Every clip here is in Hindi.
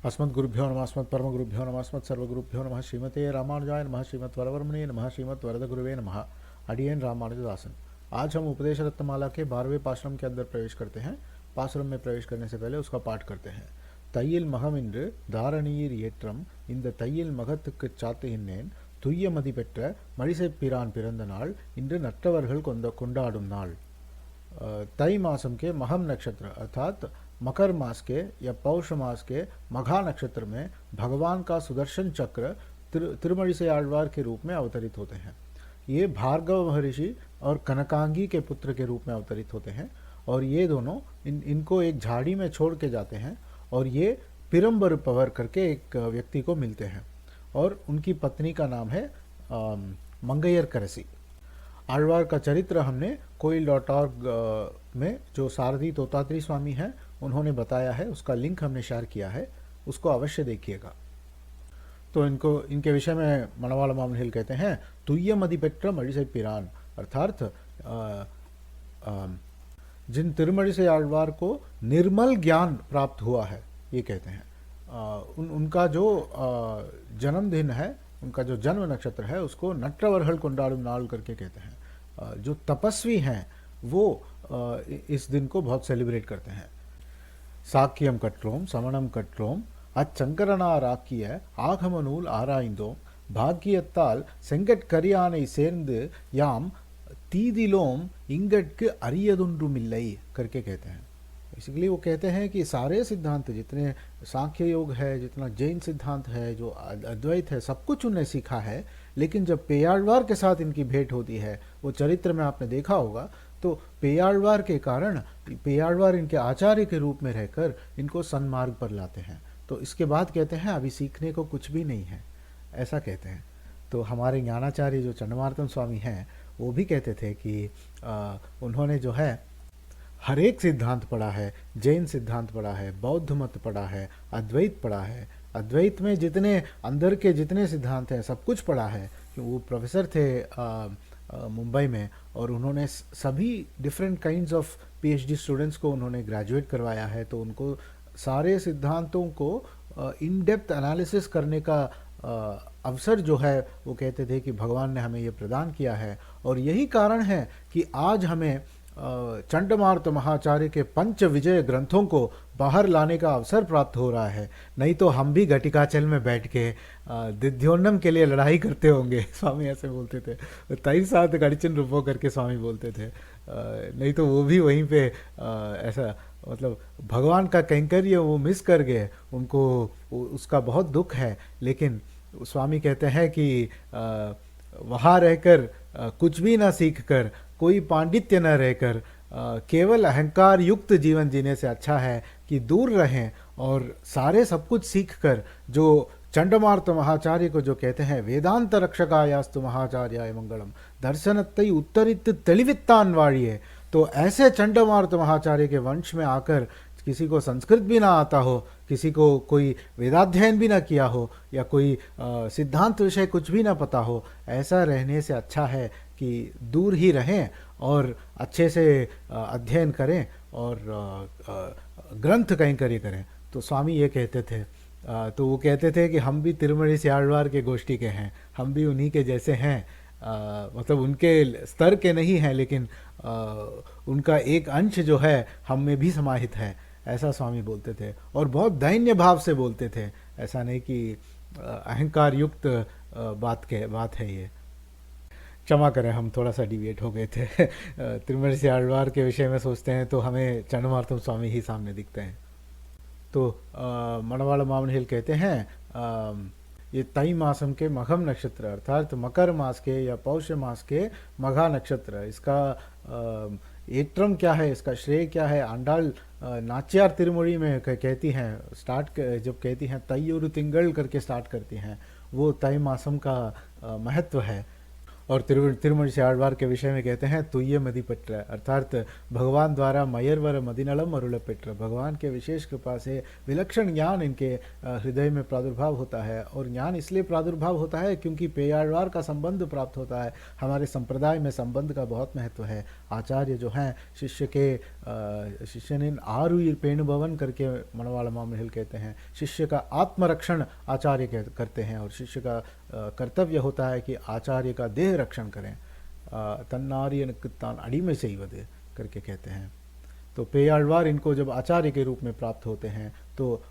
अस्मद्गुरुभ्यो नमः अस्मत्परमगुरुभ्यो नमः अस्मत्सर्वगुरुभ्यो नमः श्रीमते रामानुजाय नमः श्रीमद्वरवर्मणे नमः श्रीमद्वरदगुरुवे नमः। अडियन रामानुजदासन। आज हम उपदेश रत्नमाला के 12वें पाश्रम के अंदर प्रवेश करते हैं। पाश्रम में प्रवेश करने से पहले उसका पाठ करते हैं। தையில் மகமின்று தாரணியீர் ஏற்றம் இந்த தையில் மகத்துக்கு சாத்துகின்றேன் துய்ய மதி பெற்ற மழிசைப் பிரான் பிறந்த நாள் இன்று நற்றவர்கள் கொண்டாடும் नाल। तई मासम के महम नक्षत्र अर्थात मकर मास के या पौष मास के मघा नक्षत्र में भगवान का सुदर्शन चक्र तिरुमणिसै आழ்वार के रूप में अवतरित होते हैं। ये भार्गव महर्षि और कनकांगी के पुत्र के रूप में अवतरित होते हैं और ये दोनों इनको एक झाड़ी में छोड़ के जाते हैं और ये पिरंबर पवर करके एक व्यक्ति को मिलते हैं और उनकी पत्नी का नाम है मंगैयर करसी। आழ்वार का चरित्र हमने koil.org में जो सारथी तोतात्री स्वामी हैं उन्होंने बताया है, उसका लिंक हमने शेयर किया है, उसको अवश्य देखिएगा। तो इनके विषय में मनवाला मामनहिल कहते हैं तुय्य मदि पेट्र मழிசை पिरान अर्थात जिन तिरुमणिसै आழ்वार को निर्मल ज्ञान प्राप्त हुआ है, ये कहते हैं उनका जो जन्मदिन है, उनका जो जन्म नक्षत्र है उसको नट्रवर्हल कोंडाडुम नाल करके कहते हैं। जो तपस्वी हैं वो इस दिन को बहुत सेलिब्रेट करते हैं। சாக்கியம் கற்றோம் சமணம் கற்றோம் அச்சங்கரனார் ஆக்கிய ஆகம நூல் ஆராய்ந்தோம் பாக்கியத்தால் செங்கட்கரியானை சேர்ந்து யாம் तीदिलोम इंगट अरियदुंड्रुमिल्लै करके कहते हैं। बेसिकली वो कहते हैं कि सारे सिद्धांत जितने सांख्य योग है, जितना जैन सिद्धांत है, जो अद्वैत है, सब कुछ उन्हें सीखा है, लेकिन जब पेयाळवार के साथ इनकी भेंट होती है, वो चरित्र में आपने देखा होगा, तो पेयाळवार के कारण पेयाळवार इनके आचार्य के रूप में रहकर इनको सन्मार्ग पर लाते हैं। तो इसके बाद कहते हैं अभी सीखने को कुछ भी नहीं है, ऐसा कहते हैं। तो हमारे ज्ञानाचार्य जो चंडमार्तन स्वामी हैं वो भी कहते थे कि उन्होंने जो है हर एक सिद्धांत पढ़ा है, जैन सिद्धांत पढ़ा है, बौद्ध मत पढ़ा है, अद्वैत पढ़ा है, अद्वैत में जितने अंदर के जितने सिद्धांत हैं सब कुछ पढ़ा है। वो प्रोफेसर थे मुंबई में और उन्होंने सभी different kinds of PhD students को उन्होंने ग्रेजुएट करवाया है। तो उनको सारे सिद्धांतों को इन डेप्थ एनालिसिस करने का अवसर जो है वो कहते थे कि भगवान ने हमें ये प्रदान किया है। और यही कारण है कि आज हमें चंडमार्त महाचार्य के पंच विजय ग्रंथों को बाहर लाने का अवसर प्राप्त हो रहा है। नहीं तो हम भी घटिकाचल में बैठ के दिद्योन्नम के लिए लड़ाई करते होंगे। स्वामी ऐसे बोलते थे, तई साथ गड़चिन रूपो करके स्वामी बोलते थे। नहीं तो वो भी वहीं पे ऐसा मतलब भगवान का कैंकर्य वो मिस कर गए, उनको उसका बहुत दुख है। लेकिन स्वामी कहते हैं कि वहाँ रहकर कुछ भी ना सीख कर, कोई पांडित्य न रहकर केवल अहंकार युक्त जीवन जीने से अच्छा है कि दूर रहें और सारे सब कुछ सीख कर जो चंडमार्त महाचार्य को जो कहते हैं वेदांत रक्षकायास्तु महाचार्याय मंगलम दर्शनत्तै उत्तरित तेलिवित्तान वाड़िए। तो ऐसे चंडमार्त महाचार्य के वंश में आकर किसी को संस्कृत भी ना आता हो, किसी को कोई वेदाध्ययन भी ना किया हो या कोई सिद्धांत विषय कुछ भी ना पता हो, ऐसा रहने से अच्छा है कि दूर ही रहें और अच्छे से अध्ययन करें और ग्रंथ कैंकर्य करें। तो स्वामी ये कहते थे। तो वो कहते थे कि हम भी तिरुमणिसै आழ்वार के गोष्ठी के हैं, हम भी उन्हीं के जैसे हैं। मतलब उनके स्तर के नहीं हैं, लेकिन उनका एक अंश जो है हम में भी समाहित है, ऐसा स्वामी बोलते थे। और बहुत दैन्य भाव से बोलते थे, ऐसा नहीं कि अहंकार युक्त बात है ये। क्षमा करें, हम थोड़ा सा डिविएट हो गए थे। तिरुमणिसै आழ்वार के विषय में सोचते हैं तो हमें चंडमार्तम स्वामी ही सामने दिखते हैं। तो मनवाला मामनहिल कहते हैं ये तई मासम के मघम नक्षत्र अर्थात मकर मास के या पौष मास के मघा नक्षत्र, इसका एट्रम क्या है, इसका श्रेय क्या है। आंडाल नाच्यार तिरुमोड़ी में कहती हैं, जब कहती हैं तय्युरु तिंगल करके स्टार्ट करती हैं, वो तई मासम का महत्व है। और तिरुमणि आழ்वार के विषय में कहते हैं तुय्य मदि पेट्र, अर्थात भगवान द्वारा मयरवर मदिनलम अरुल पेट्र, भगवान के विशेष कृपा से विलक्षण ज्ञान इनके हृदय में प्रादुर्भाव होता है। और ज्ञान इसलिए प्रादुर्भाव होता है क्योंकि पेयाழ்वार का संबंध प्राप्त होता है। हमारे संप्रदाय में संबंध का बहुत महत्व है। आचार्य जो हैं शिष्य ने आरुयर पेणुभवन करके मनवाला मामिल कहते हैं, शिष्य का आत्मरक्षण आचार्य करते हैं, और शिष्य का कर्तव्य होता है कि आचार्य का देह रक्षण करें। तन्नार्यनुक्कु तान अडिमै सेय्वदु करके कहते हैं। तो पेयाழ்वार इनको जब आचार्य के रूप में प्राप्त होते हैं तो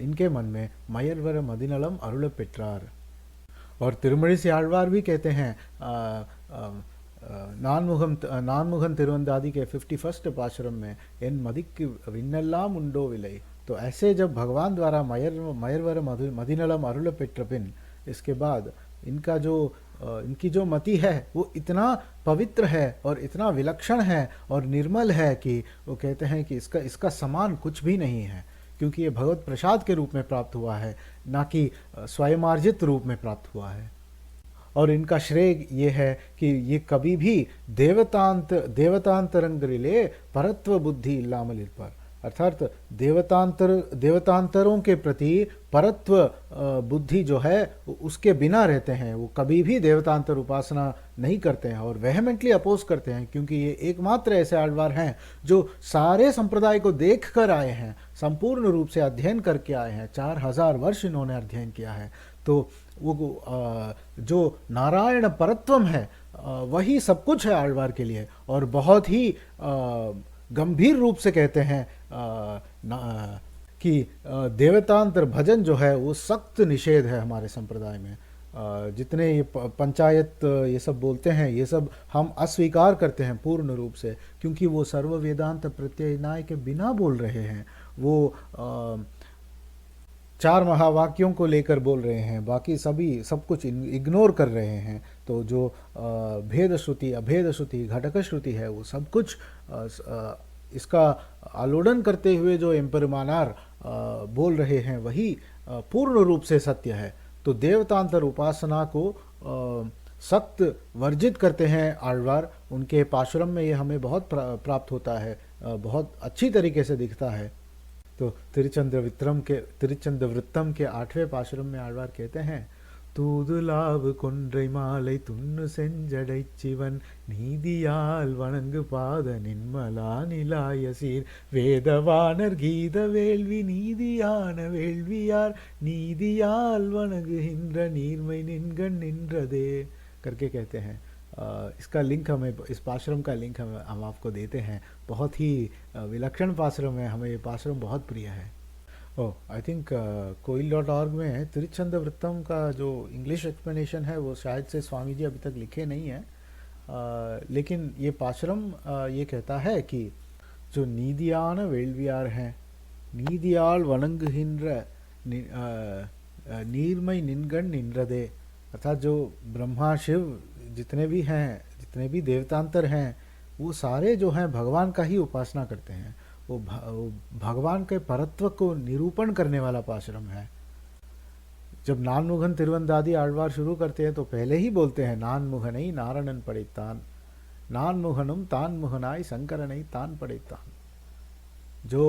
इनके मन में मयरवर मदिनलम अरुल पेट्रार। और तिरुमणि से आழ்वार भी कहते हैं नानमुगन तिरुवंदादि के 51 पाशुरम में एन मदिक्कु विन्नल्लाम उंडो विलै। तो ऐसे जब भगवान द्वारा मयरवर मदिनलम अरुल पेट्र पिन, इसके बाद इनकी जो मति है वो इतना पवित्र है और इतना विलक्षण है और निर्मल है कि वो कहते हैं कि इसका समान कुछ भी नहीं है, क्योंकि ये भगवत प्रसाद के रूप में प्राप्त हुआ है, ना कि स्वयमार्जित रूप में प्राप्त हुआ है। और इनका श्रेय ये है कि ये कभी भी देवतांतरंगरिले परत्व बुद्धि इल्लामल इर्पार, अर्थात देवतांतरों के प्रति परत्व बुद्धि जो है उसके बिना रहते हैं। वो कभी भी देवतांतर उपासना नहीं करते हैं और वेहेमेंटली अपोज करते हैं, क्योंकि ये एकमात्र ऐसे आழ்वार हैं जो सारे संप्रदाय को देख कर आए हैं, संपूर्ण रूप से अध्ययन करके आए हैं। 4000 वर्ष इन्होंने अध्ययन किया है। तो वो जो नारायण परत्वम है वही सब कुछ है आழ்वार के लिए। और बहुत ही गंभीर रूप से कहते हैं कि देवतांतर भजन जो है वो सख्त निषेध है हमारे संप्रदाय में। जितने ये पंचायत ये सब बोलते हैं, ये सब हम अस्वीकार करते हैं पूर्ण रूप से, क्योंकि वो सर्व वेदांत प्रत्यय के बिना बोल रहे हैं। वो 4 महावाक्यों को लेकर बोल रहे हैं, बाकी सब कुछ इग्नोर कर रहे हैं। तो जो भेद श्रुति अभेद श्रुति घटक श्रुति है वो सब कुछ इसका आलोडन करते हुए जो एम्परमानार बोल रहे हैं वही पूर्ण रूप से सत्य है। तो देवतांतर उपासना को सख्त वर्जित करते हैं आழ்वार। उनके पाशुरम में ये हमें बहुत प्राप्त होता है, बहुत अच्छी तरीके से दिखता है। तो तिरुचंद्र वृत्तम के 8वें पाशुरम में आழ்वार कहते हैं, தூதுலாவு கொன்றை மாலை துண்ணு செஞ்சடை சிவன் நீதியால் வணங்கு பாத நின்மலா நிலாய சீர் வேதவானர் கீத வேள்வி நீதியான வேள்வியார் நீதியால் वणங்குகின்ற நீர்மை நின்கண் நின்றதே करके कहते हैं। इसका लिंक हमें, इस पाशुरम का लिंक हम आपको देते हैं। बहुत ही विलक्षण पाशुरम है, हमें ये पाशुरम बहुत प्रिय है। आई थिंक कोइल.org में तिरुचंद्र वृत्तम का जो इंग्लिश एक्सप्लेनेशन है वो शायद से स्वामी जी अभी तक लिखे नहीं है, लेकिन ये पाशुरम ये कहता है कि जो नीदियान वेल्वियार हैं, नीदियाल वणங்குகின்ற नीरमय निन्गण निन्द्रदे, अर्थात जो ब्रह्मा शिव जितने भी हैं, जितने भी देवतांतर हैं, वो सारे जो हैं भगवान का ही उपासना करते हैं। वो भगवान के परत्व को निरूपण करने वाला पाशुरम है। जब नानमुगन तिरुवंदादि आழ்वार शुरू करते हैं तो पहले ही बोलते हैं नानमुगनै नारायणन पड़ैत्तान, नानमुगनुम तानमुगनाय शंकरनै तान पड़ैत्तान। जो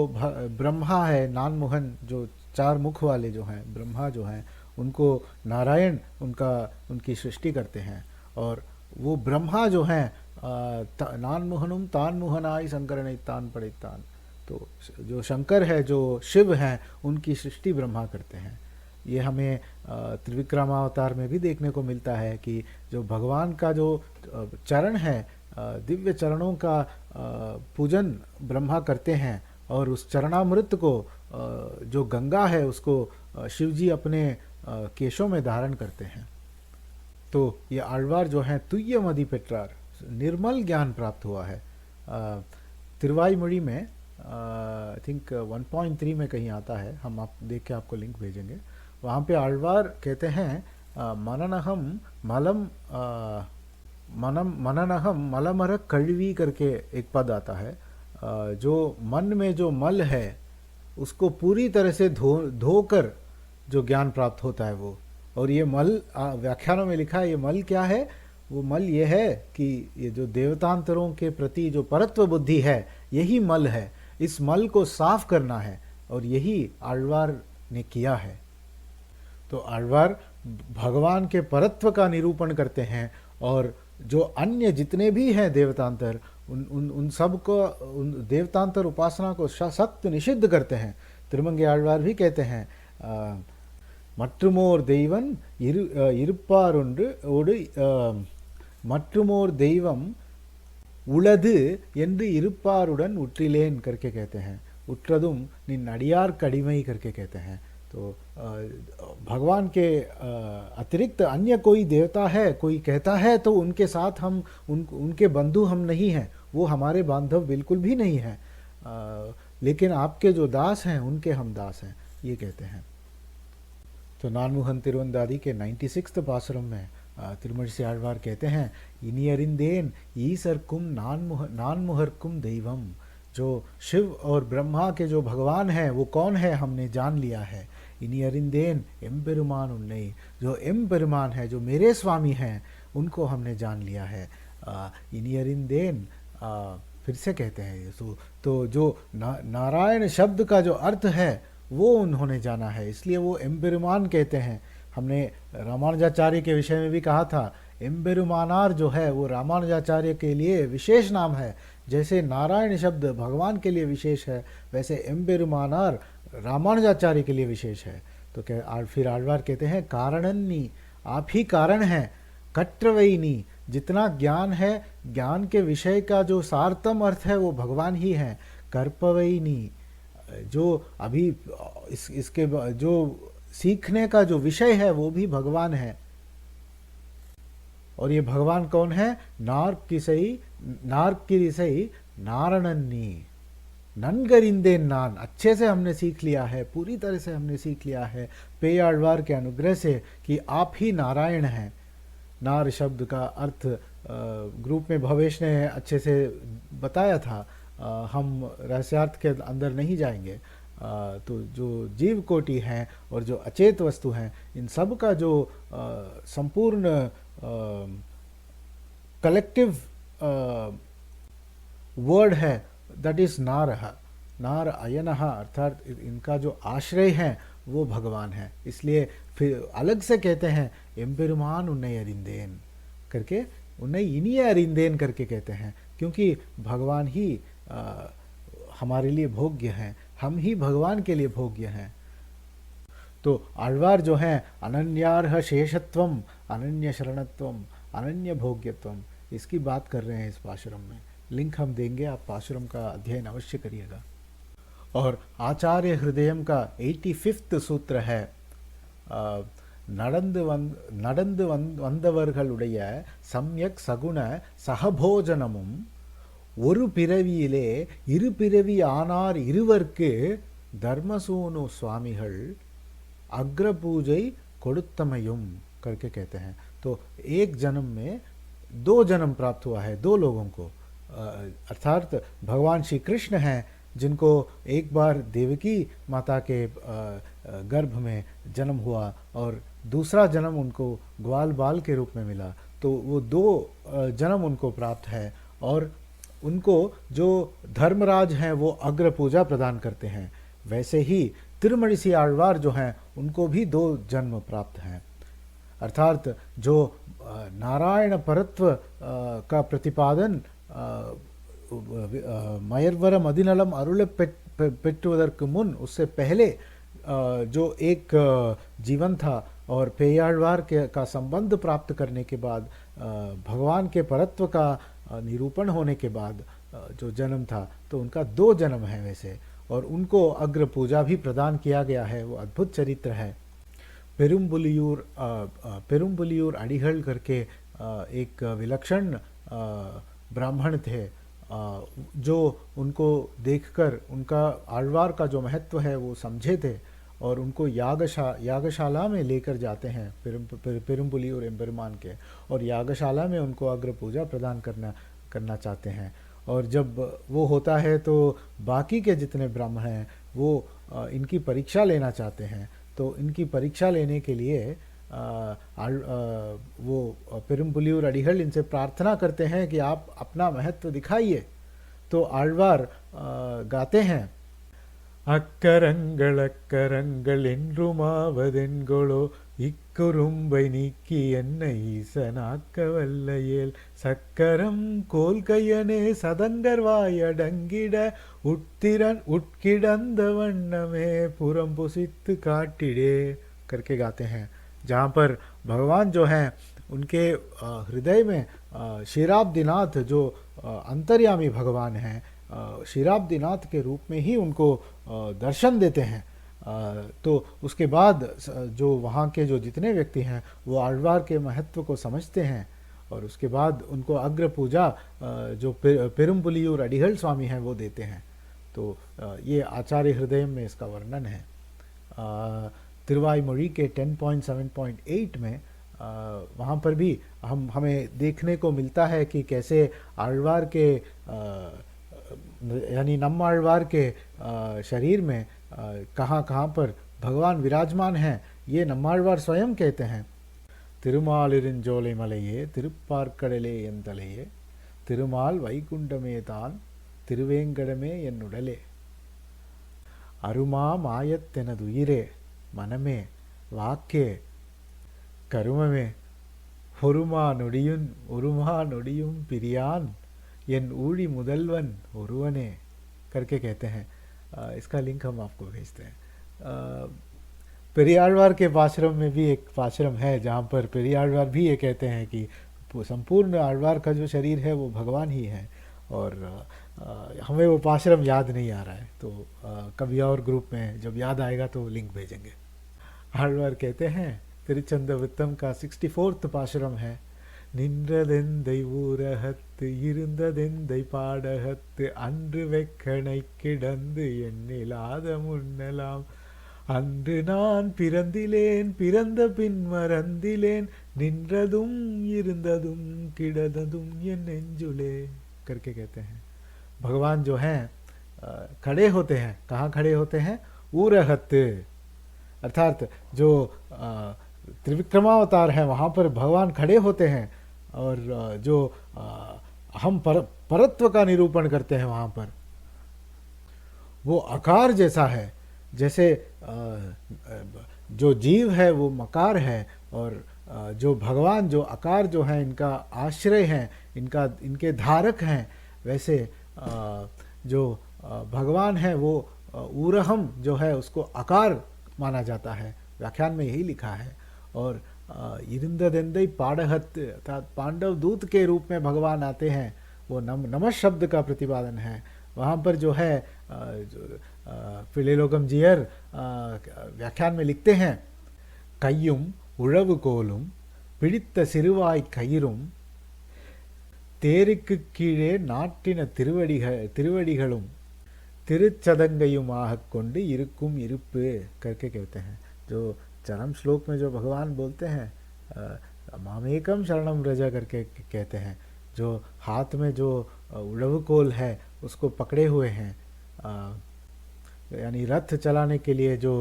ब्रह्मा है नानमुगन, जो 4 मुख वाले जो हैं ब्रह्मा जो हैं, उनको नारायण उनकी सृष्टि करते हैं। और वो ब्रह्मा जो हैं नानमुगनुम तानमुगनाय शंकरनै तान पड़ैत्तान, तो जो शंकर है, जो शिव हैं, उनकी सृष्टि ब्रह्मा करते हैं। ये हमें त्रिविक्रमावतार में भी देखने को मिलता है कि जो भगवान का जो चरण है, दिव्य चरणों का पूजन ब्रह्मा करते हैं, और उस चरणामृत को जो गंगा है उसको शिव जी अपने केशों में धारण करते हैं। तो ये आழ்वार जो हैं तुय्य मदि पेट्रार, निर्मल ज्ञान प्राप्त हुआ है। तिरुवाईमொழி में आई थिंक 1.3 में कहीं आता है, हम आप देख के आपको लिंक भेजेंगे। वहाँ पे आழ்वार कहते हैं मननहम मलमर कल्वी करके एक पद आता है। जो मन में जो मल है उसको पूरी तरह से धोकर जो ज्ञान प्राप्त होता है वो। और ये मल व्याख्यानों में लिखा है, ये मल क्या है? वो मल ये है कि ये जो देवतांतरों के प्रति जो परत्व बुद्धि है, यही मल है। इस मल को साफ करना है, और यही आழ்वार ने किया है। तो आழ்वार भगवान के परत्व का निरूपण करते हैं, और जो अन्य जितने भी हैं देवतांतर, उन सब को, उन देवतांतर उपासना को सख्त निषिद्ध करते हैं। திருமங்கை ஆழ்வார் भी कहते हैं மற்றுமோர் தெய்வன் இருப்பாரொன்று ஓடு மற்றுமோर தெய்வம் உளது என்று இருப்பாरुடன் उற்றிलेन करके कहते हैं। उற்றदुम निन अडियार कड़िमई करके कहते हैं। तो भगवान के अतिरिक्त अन्य कोई देवता है, कोई कहता है तो उनके साथ हम उनके बंधु हम नहीं हैं, वो हमारे बांधव बिल्कुल भी नहीं हैं। लेकिन आपके जो दास हैं उनके हम दास हैं, ये कहते हैं। तो नानमुहन तिरुवंदादी के 96 पासुरम में तिरुमणि आழ்வாर कहते हैं, इनियरिंदेन ईसरकुम नानमुहरकुम दैवम। जो शिव और ब्रह्मा के जो भगवान हैं वो कौन है, हमने जान लिया है। इनियरिंदेन एम्पेरुमान उन्नई, जो एम्पेरुमान है, जो मेरे स्वामी हैं, उनको हमने जान लिया है। इनियरिंदेन फिर से कहते हैं, तो जो नारायण शब्द का जो अर्थ है वो उन्होंने जाना है, इसलिए वो एम्पेरुमान कहते हैं। हमने रामानुजाचार्य के विषय में भी कहा था, एम्पेरुमानार जो है वो रामानुजाचार्य के लिए विशेष नाम है। जैसे नारायण शब्द भगवान के लिए विशेष है, वैसे एम्पेरुमानार रामानुजाचार्य के लिए विशेष है। तो फिर आழ்वार कहते हैं, कारणन्नी, आप ही कारण हैं। कट्रवैनी, जितना ज्ञान है, ज्ञान के विषय का जो सारतम अर्थ है वो भगवान ही है। कर्पवैनी, जो अभी इसके जो सीखने का जो विषय है वो भी भगवान है। और ये भगवान कौन है? नार्क की सही नारणन्नी, ननगरिंदेन नान, अच्छे से हमने सीख लिया है, पूरी तरह से हमने सीख लिया है पेयाழ்वार के अनुग्रह से कि आप ही नारायण हैं। नार शब्द का अर्थ ग्रुप में भवेश ने अच्छे से बताया था, हम रहस्यार्थ के अंदर नहीं जाएंगे। तो जो जीव कोटि हैं और जो अचेत वस्तु हैं, इन सब का जो संपूर्ण कलेक्टिव वर्ड है, दैट इज नारह, नार अयनः, अर्थात इनका जो आश्रय है वो भगवान है। इसलिए फिर अलग से कहते हैं एम्पेरुमान उन्नई अरिंदेन करके, उन्नई इनिय अरिंदेन करके कहते हैं, क्योंकि भगवान ही हमारे लिए भोग्य हैं, हम ही भगवान के लिए भोग्य हैं। तो आழ்वार जो हैं, अनन्यार्ह शेषत्वम, अनन्य शरणत्वम, अनन्य भोग्यत्वम, इसकी बात कर रहे हैं इस पाशुरम में। लिंक हम देंगे, आप पाशुरम का अध्ययन अवश्य करिएगा। और आचार्य हृदयम का 85th सूत्र है, நடந்து வந்தவர்களுடைய சம்யக் சகுண சகபோஜனமும் ஒரு பிறவியிலே இரு பிறவி ஆனார் இருவர்க்கு धर्मसूनु स्वामीகள் अग्रपूजै கொடுத்தமையும் करके कहते हैं। तो एक जन्म में 2 जन्म प्राप्त हुआ है, 2 लोगों को, अर्थात भगवान श्री कृष्ण हैं जिनको एक बार देवकी माता के गर्भ में जन्म हुआ और दूसरा जन्म उनको ग्वाल बाल के रूप में मिला। तो वो 2 जन्म उनको प्राप्त है, और उनको जो धर्मराज हैं वो अग्र पूजा प्रदान करते हैं। वैसे ही तिरुमणि आழ்वार जो हैं उनको भी 2 जन्म प्राप्त हैं, अर्थात जो नारायण परत्व का प्रतिपादन मयर्वर मदिनलम अरुल पेट्टुवदर्कु मुन, उससे पहले जो एक जीवन था, और पेयाழ்वार का संबंध प्राप्त करने के बाद, भगवान के परत्व का निरूपण होने के बाद जो जन्म था, तो उनका 2 जन्म है वैसे, और उनको अग्र पूजा भी प्रदान किया गया है। वो अद्भुत चरित्र है। पेरुम्बुलियूर अडिगल करके एक विलक्षण ब्राह्मण थे, जो उनको देखकर उनका आழ்वार का जो महत्व है वो समझे थे, और उनको यागशाला में लेकर जाते हैं पेरुम्बुलियूर एम्पेरुमान के, और यागशाला में उनको अग्र पूजा प्रदान करना चाहते हैं। और जब वो होता है तो बाकी के जितने ब्राह्मण हैं वो इनकी परीक्षा लेना चाहते हैं। तो इनकी परीक्षा लेने के लिए वो पेरुम्पुलियूर अडिगल इनसे प्रार्थना करते हैं कि आप अपना महत्व दिखाइए। तो आழ்वार गाते हैं, அக்கரங்கள் அக்கரங்கள் என்றுமாவதென்கொளோ இக்குறும்பை நீக்கி என்னை ஈசனாக்க வல்லையேல் சக்கரம் கோல்கையனே சதங்கர்வாய் அடங்கிட உட்திறன் உட்கிடந்த वन्नमे पुरम पुसित काटिडे करके गाते हैं, जहाँ पर भगवान जो हैं उनके हृदय में क्षीराब्दिनाथ जो अंतर्यामी भगवान हैं क्षीराब्दिनाथ के रूप में ही उनको दर्शन देते हैं। तो उसके बाद जो वहाँ के जो जितने व्यक्ति हैं वो आழ்वार के महत्व को समझते हैं और उसके बाद उनको अग्र पूजा जो पेरुम्पुलियूर अडिगल स्वामी हैं वो देते हैं। तो ये आचार्य हृदय में इसका वर्णन है। तिरुवाईमொழி के 10.7.8 में वहाँ पर भी हमें देखने को मिलता है कि कैसे आழ்वार के यानी नम्माழ்वार के शरीर में कहाँ कहाँ पर भगवान विराजमान हैं ये नम्माழ்वार स्वयं कहते हैं। तिरुमालिरुंजोலை मलैये तिरुप्पार्कடலே என் தலையே திருமால் வைகுண்டமே தான் திருவேங்கடமே என் உடலே அருமா மாயத்தெனதுயிரே மனமே வாக்கே கருமமே ஒருமா நொடியும் பிரியான் यन ऊड़ी मुदलवन उरुवने करके कहते हैं। इसका लिंक हम आपको भेजते हैं। पेरियाழ்वार के पाश्रम में भी एक पाश्रम है जहाँ पर पेरियाழ்वार भी ये कहते हैं कि संपूर्ण आழ்वार का जो शरीर है वो भगवान ही है और हमें वो पाश्रम याद नहीं आ रहा है, तो कभी और ग्रुप में जब याद आएगा तो लिंक भेजेंगे। आழ்वार कहते हैं तिरुचंदवृत्तम का 64th पाश्रम है, நின்றதெந்தை ஊரகத்து இருந்ததெந்தை பாடகத்து அன்று வெக்கணை கிடந்து எண்ணிலாத முன்னலாம் அன்று நான் பிறந்திலேன் பிறந்த பின் மறந்திலேன் நின்றதும் இருந்ததும் கிடந்ததும் என் நெஞ்சுலே करके कहते हैं। भगवान जो हैं खड़े होते हैं, कहाँ खड़े होते हैं? ऊरहत अर्थात जो त्रिविक्रमावतार है वहाँ पर भगवान खड़े होते हैं और जो हम परत्व का निरूपण करते हैं वहाँ पर वो आकार जैसा है, जैसे जो जीव है वो मकार है और जो भगवान जो आकार जो है इनका आश्रय हैं, इनके धारक हैं, वैसे जो भगवान है वो ऊरहम जो है उसको आकार माना जाता है। व्याख्यान में यही लिखा है। और इरिंददेंदै पाड़हत अर्थात पांडव दूत के रूप में भगवान आते हैं, वो नमः शब्द का प्रतिपादन है। वहाँ पर जो है पिलेलोकम जीयर व्याख्यान में लिखते हैं, கையும் உழவு கோலும் பிடித்த சிறுவாய் கயிறும் தேருக்கு கீழே நாட்டின திருவடிகளும் திருச்சதங்கையுமாக கொண்டு இருக்கும் இருப்பு करके कहते हैं। जो चरम श्लोक में जो भगवान बोलते हैं मामेकम शरणम रजा करके कहते हैं, जो हाथ में जो उड़वकोल है उसको पकड़े हुए हैं, यानी रथ चलाने के लिए जो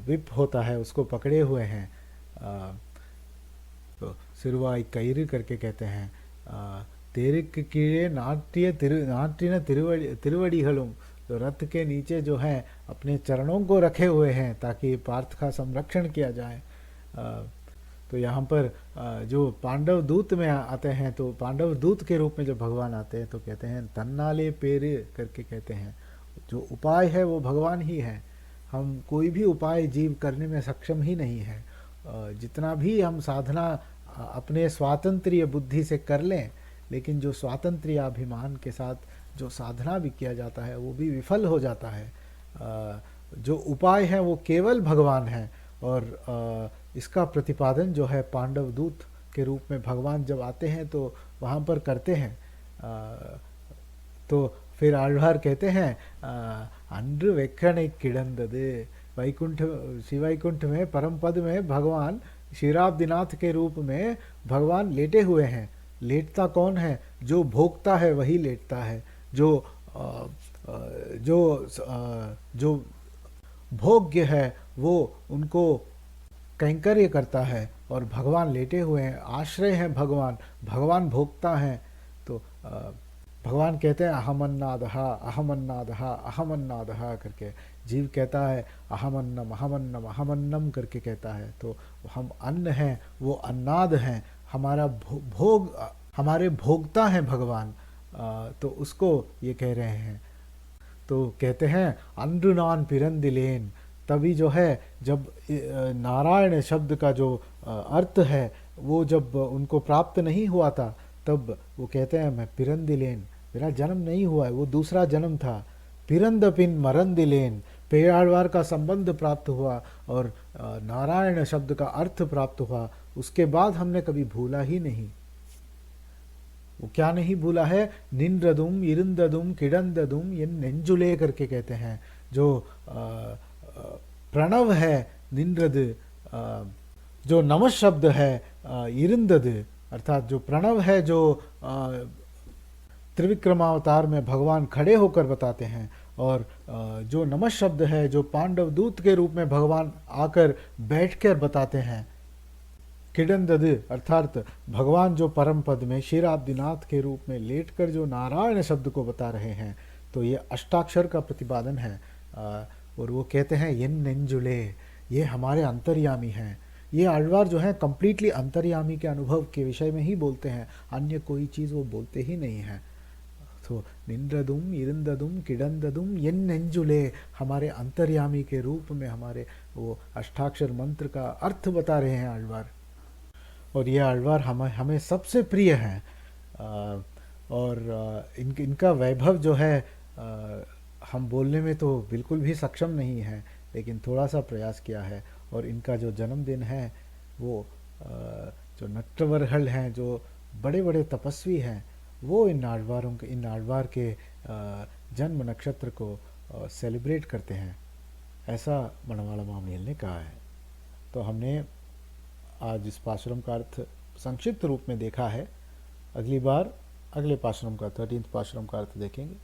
विप होता है उसको पकड़े हुए हैं। तो सिरवाई कईर करके कहते हैं। तेरिक कीड़े नाट्यन तिरुवड़िகளும், तो रथ के नीचे जो है अपने चरणों को रखे हुए हैं ताकि पार्थ का संरक्षण किया जाए। तो यहाँ पर जो पांडव दूत में आते हैं, तो पांडव दूत के रूप में जब भगवान आते हैं तो कहते हैं तन्नाले पेर करके कहते हैं। जो उपाय है वो भगवान ही है, हम कोई भी उपाय जीव करने में सक्षम ही नहीं है। जितना भी हम साधना अपने स्वातंत्र्य बुद्धि से कर लें, लेकिन जो स्वातंत्र्य अभिमान के साथ जो साधना भी किया जाता है वो भी विफल हो जाता है। जो उपाय है वो केवल भगवान है और इसका प्रतिपादन जो है पांडव दूत के रूप में भगवान जब आते हैं तो वहाँ पर करते हैं। तो फिर आழ்வார் कहते हैं अன்று வெக்கணை கிடந்தது वैकुंठ शिवैकुंठ में परम पद में भगवान क्षीराब्दिनाथ के रूप में भगवान लेटे हुए हैं। लेटता कौन है? जो भोगता है वही लेटता है। जो भोग्य है वो उनको कैंकर्य करता है और भगवान लेटे हुए हैं, आश्रय हैं भगवान, भगवान भोगता हैं। तो भगवान कहते हैं अहमन्नादहा अहमन्नादहा अहमन्नादहा करके, जीव कहता है अहमन्नम अहमन्नम अहमन्नम करके कहता है। तो हम अन्न हैं, वो अन्नाद हैं, हमारा भोग, हमारे भोगता हैं भगवान। तो उसको ये कह रहे हैं। तो कहते हैं अंडुनान पिरंदिलेन, तभी जो है जब नारायण शब्द का जो अर्थ है वो जब उनको प्राप्त नहीं हुआ था, तब वो कहते हैं मैं पिरंदिलेन, मेरा जन्म नहीं हुआ है, वो दूसरा जन्म था। पिरंदपिन मरंदिलेन, पेड़ाड़वार का संबंध प्राप्त हुआ और नारायण शब्द का अर्थ प्राप्त हुआ, उसके बाद हमने कभी भूला ही नहीं। वो क्या नहीं भूला है? निंद्रदुम इरुंददुम किडंददुम ये नेंजुले करके कहते हैं। जो प्रणव है निंद्रद, जो नमः शब्द है इरुंदद, अर्थात जो प्रणव है, जो त्रिविक्रमावतार में भगवान खड़े होकर बताते हैं, और जो नमः शब्द है जो पांडव दूत के रूप में भगवान आकर बैठकर बताते हैं। किडंदद अर्थात भगवान जो परम पद में क्षीराब्दिनाथ के रूप में लेटकर जो नारायण शब्द को बता रहे हैं, तो ये अष्टाक्षर का प्रतिपादन है। और वो कहते हैं ये नेंजुले, ये हमारे अंतर्यामी हैं। ये आழ்वार जो है कंप्लीटली अंतर्यामी के अनुभव के विषय में ही बोलते हैं, अन्य कोई चीज़ वो बोलते ही नहीं हैं। तो निंद्रदुम इरुंददुम किडंददुम ये नेंजुले, हमारे अंतर्यामी के रूप में हमारे वो अष्टाक्षर मंत्र का अर्थ बता रहे हैं आழ்वार। और ये आழ்वार हमें सबसे प्रिय हैं। और इनका वैभव जो है हम बोलने में तो बिल्कुल भी सक्षम नहीं है, लेकिन थोड़ा सा प्रयास किया है। और इनका जो जन्मदिन है वो जो नटवरहल हैं, जो बड़े बड़े तपस्वी हैं, वो इन आழ்वार के जन्म नक्षत्र को सेलिब्रेट करते हैं, ऐसा मनवाला महामेल ने कहा है। तो हमने आज इस पाशुरम का अर्थ संक्षिप्त रूप में देखा है। अगली बार अगले पाशुरम का 13th पाशुरम का अर्थ देखेंगे।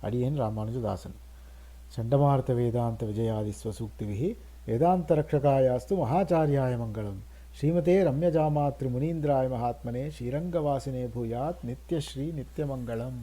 अडियन रामानुजदासन। चंडमार्थ वेदांत विजयादि स्वसूक्तिभिः वेदांत रक्षकायास्तु महाचार्याय मंगलम। श्रीमते रम्यजामातृ मुनीन्द्राय महात्मने श्रीरंगवासिने भूयात् नित्यश्री नित्यमंगलम।